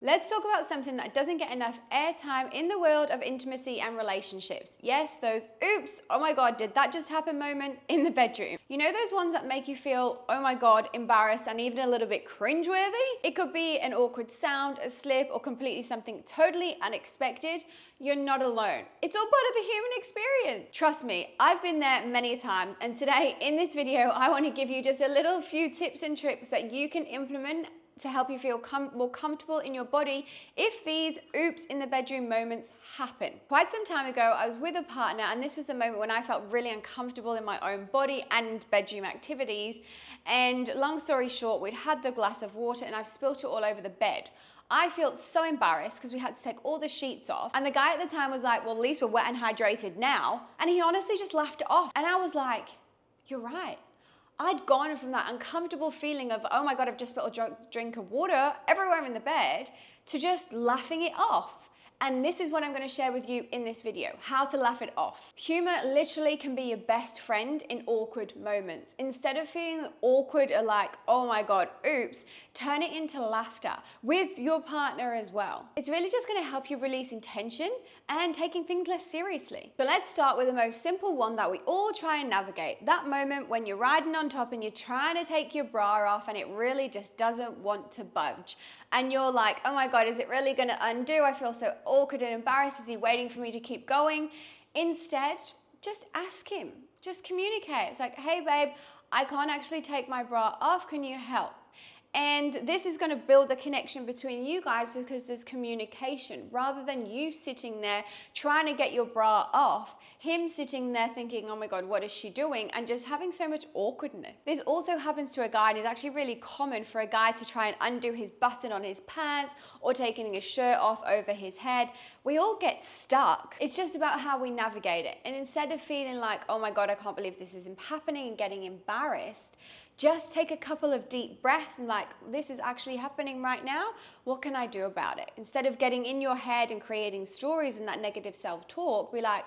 Let's talk about something that doesn't get enough airtime in the world of intimacy and relationships. Yes, those oops, oh my God, did that just happen moment in the bedroom. You know those ones that make you feel, oh my God, embarrassed and even a little bit cringeworthy? It could be an awkward sound, a slip, or completely something totally unexpected. You're not alone. It's all part of the human experience. Trust me, I've been there many times, and today in this video, I want to give you just a little few tips and tricks that you can implement to help you feel more comfortable in your body if these oops in the bedroom moments happen. Quite some time ago, I was with a partner, and this was the moment when I felt really uncomfortable in my own body and bedroom activities. And long story short, we'd had the glass of water and I've spilt it all over the bed. I felt so embarrassed because we had to take all the sheets off. And the guy at the time was like, well, at least we're wet and hydrated now. And he honestly just laughed it off. And I was like, you're right. I'd gone from that uncomfortable feeling of, oh my God, I've just spilled a drink of water everywhere in the bed, to just laughing it off. And this is what I'm going to share with you in this video, how to laugh it off. Humor literally can be your best friend in awkward moments. Instead of feeling awkward or like, oh my God, oops, turn it into laughter with your partner as well. It's really just going to help you releasing tension and taking things less seriously. So let's start with the most simple one that we all try and navigate. That moment when you're riding on top and you're trying to take your bra off and it really just doesn't want to budge. And you're like, oh my God, is it really gonna undo? I feel so awkward and embarrassed. Is he waiting for me to keep going? Instead, just ask him, just communicate. It's like, hey babe, I can't actually take my bra off, can you help? And this is going to build the connection between you guys because there's communication. Rather than you sitting there trying to get your bra off, him sitting there thinking, oh my God, what is she doing? And just having so much awkwardness. This also happens to a guy, and it's actually really common for a guy to try and undo his button on his pants or taking his shirt off over his head. We all get stuck. It's just about how we navigate it. And instead of feeling like, oh my God, I can't believe this is happening and getting embarrassed, just take a couple of deep breaths and like, this is actually happening right now. What can I do about it? Instead of getting in your head and creating stories and that negative self-talk, be like,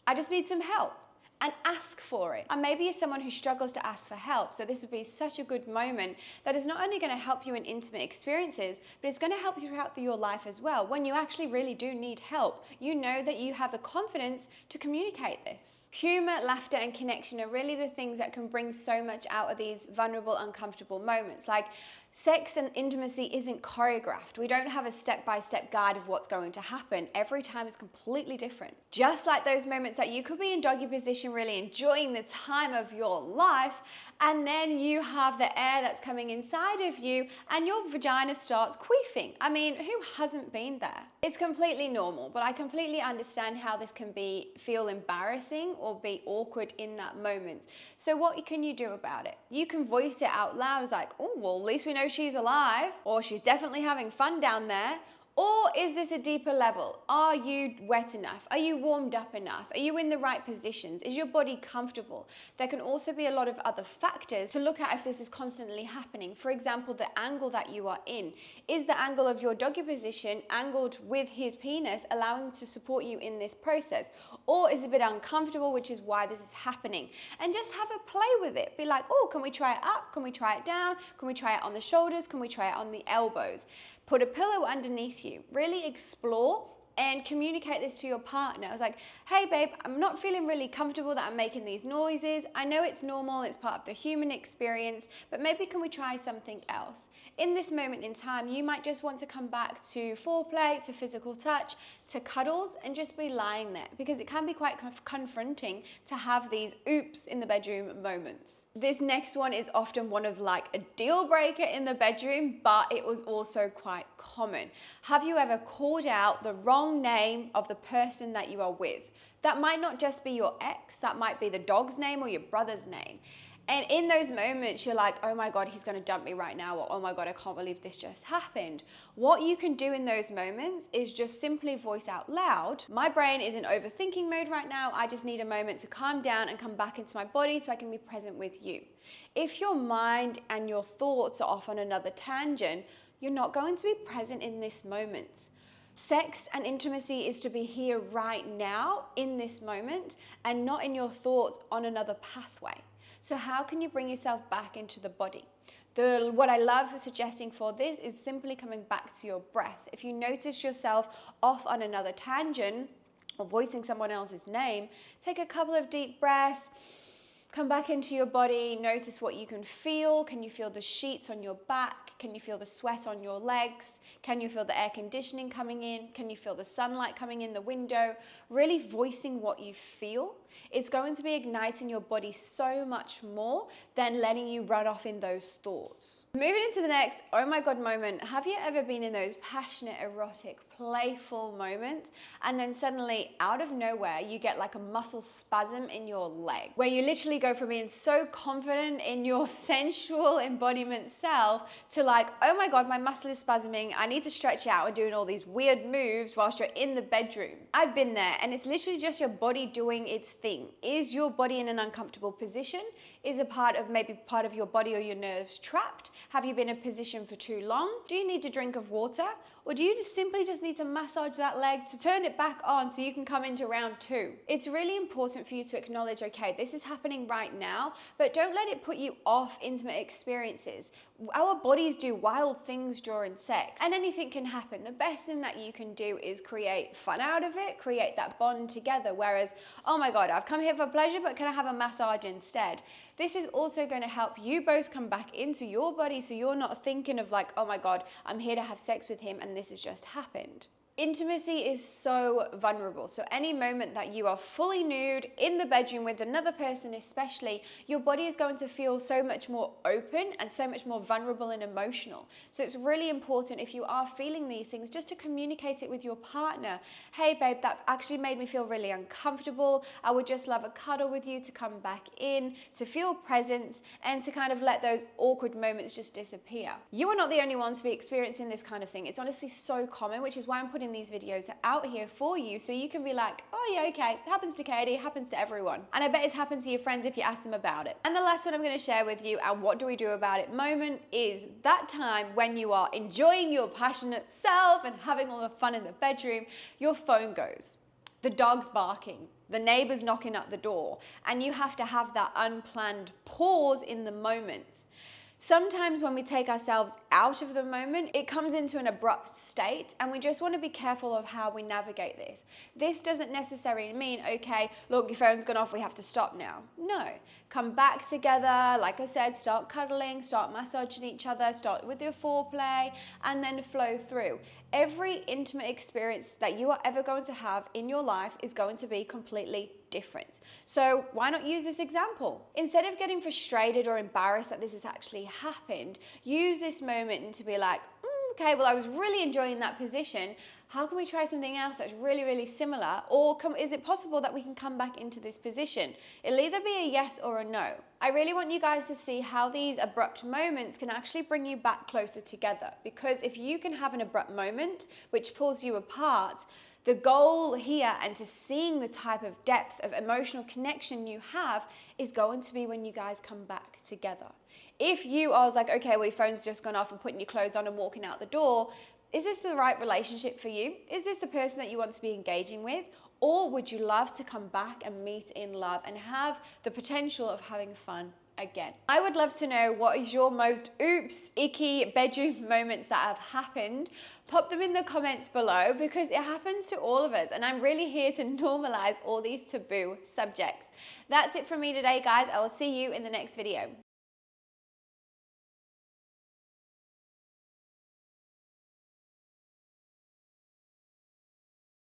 I just need some help, and ask for it. And maybe you're someone who struggles to ask for help. So this would be such a good moment that is not only going to help you in intimate experiences, but it's going to help you throughout your life as well. When you actually really do need help, you know that you have the confidence to communicate this. Humor, laughter, and connection are really the things that can bring so much out of these vulnerable, uncomfortable moments. Like, sex and intimacy isn't choreographed. We don't have a step-by-step guide of what's going to happen. Every time is completely different. Just like those moments that you could be in doggy position really enjoying the time of your life, and then you have the air that's coming inside of you and your vagina starts queefing. I mean, who hasn't been there? It's completely normal, but I completely understand how this can feel embarrassing or be awkward in that moment. So what can you do about it? You can voice it out loud. It's like, oh, well, at least we know she's alive, or she's definitely having fun down there. Or is this a deeper level? Are you wet enough? Are you warmed up enough? Are you in the right positions? Is your body comfortable? There can also be a lot of other factors to look at if this is constantly happening. For example, the angle that you are in. Is the angle of your doggy position angled with his penis, allowing to support you in this process? Or is it a bit uncomfortable, which is why this is happening? And just have a play with it. Be like, oh, can we try it up? Can we try it down? Can we try it on the shoulders? Can we try it on the elbows? Put a pillow underneath you. Really explore and communicate this to your partner. I was like, hey babe, I'm not feeling really comfortable that I'm making these noises. I know it's normal, it's part of the human experience, but maybe can we try something else? In this moment in time, you might just want to come back to foreplay, to physical touch, to cuddles, and just be lying there, because it can be quite confronting to have these oops in the bedroom moments. This next one is often one of like a deal breaker in the bedroom, but it was also quite common. Have you ever called out the wrong name of the person that you are with? That might not just be your ex, that might be the dog's name or your brother's name. And in those moments, you're like, oh my God, he's gonna dump me right now, or oh my God, I can't believe this just happened. What you can do in those moments is just simply voice out loud, my brain is in overthinking mode right now, I just need a moment to calm down and come back into my body so I can be present with you. If your mind and your thoughts are off on another tangent, you're not going to be present in this moment. Sex and intimacy is to be here right now in this moment and not in your thoughts on another pathway. So how can you bring yourself back into the body? What I love suggesting for this is simply coming back to your breath. If you notice yourself off on another tangent or voicing someone else's name, take a couple of deep breaths. Come back into your body, notice what you can feel. Can you feel the sheets on your back? Can you feel the sweat on your legs? Can you feel the air conditioning coming in? Can you feel the sunlight coming in the window? Really voicing what you feel. It's going to be igniting your body so much more than letting you run off in those thoughts. Moving into the next, oh my God moment. Have you ever been in those passionate, erotic, playful moments and then suddenly out of nowhere you get like a muscle spasm in your leg where you literally go from being so confident in your sensual embodiment self to like, oh my God, my muscle is spasming, I need to stretch out and doing all these weird moves whilst you're in the bedroom. I've been there, and it's literally just your body doing its thing. Is your body in an uncomfortable position? Is maybe part of your body or your nerves trapped? Have you been in a position for too long? Do you need a drink of water? Or do you simply just need to massage that leg to turn it back on so you can come into round 2? It's really important for you to acknowledge, okay, this is happening right now, but don't let it put you off intimate experiences. Our bodies do wild things during sex, and anything can happen. The best thing that you can do is create fun out of it, create that bond together. Whereas, oh my God, I've come here for pleasure, but can I have a massage instead? This is also going to help you both come back into your body so you're not thinking of like, oh my God, I'm here to have sex with him and this has just happened. Intimacy is so vulnerable. So any moment that you are fully nude in the bedroom with another person especially, your body is going to feel so much more open and so much more vulnerable and emotional. So it's really important if you are feeling these things just to communicate it with your partner. Hey babe, that actually made me feel really uncomfortable. I would just love a cuddle with you to come back in, to feel presence and to kind of let those awkward moments just disappear. You are not the only one to be experiencing this kind of thing. It's honestly so common, which is why I'm putting these videos out here for you so you can be like, oh yeah, okay, it happens to Katie, it happens to everyone. And I bet it's happened to your friends if you ask them about it. And the last one I'm going to share with you, and what do we do about it moment, is that time when you are enjoying your passionate self and having all the fun in the bedroom, your phone goes, the dog's barking, the neighbor's knocking at the door, and you have to have that unplanned pause in the moment. Sometimes when we take ourselves out of the moment, it comes into an abrupt state, and we just want to be careful of how we navigate this. This doesn't necessarily mean, okay, look, your phone's gone off, we have to stop now. No, come back together, like I said, start cuddling, start massaging each other, start with your foreplay, and then flow through. Every intimate experience that you are ever going to have in your life is going to be completely different. So why not use this example? Instead of getting frustrated or embarrassed that this has actually happened, use this moment to be like, okay, well, I was really enjoying that position. How can we try something else that's really, really similar? Or is it possible that we can come back into this position? It'll either be a yes or a no. I really want you guys to see how these abrupt moments can actually bring you back closer together. Because if you can have an abrupt moment which pulls you apart, the goal here, and to seeing the type of depth of emotional connection you have, is going to be when you guys come back together. If you are like, okay, well, your phone's just gone off and putting your clothes on and walking out the door, is this the right relationship for you? Is this the person that you want to be engaging with? Or would you love to come back and meet in love and have the potential of having fun again? I would love to know what is your most oops, icky bedroom moments that have happened. Pop them in the comments below, because it happens to all of us, and I'm really here to normalize all these taboo subjects. That's it from me today, guys. I will see you in the next video.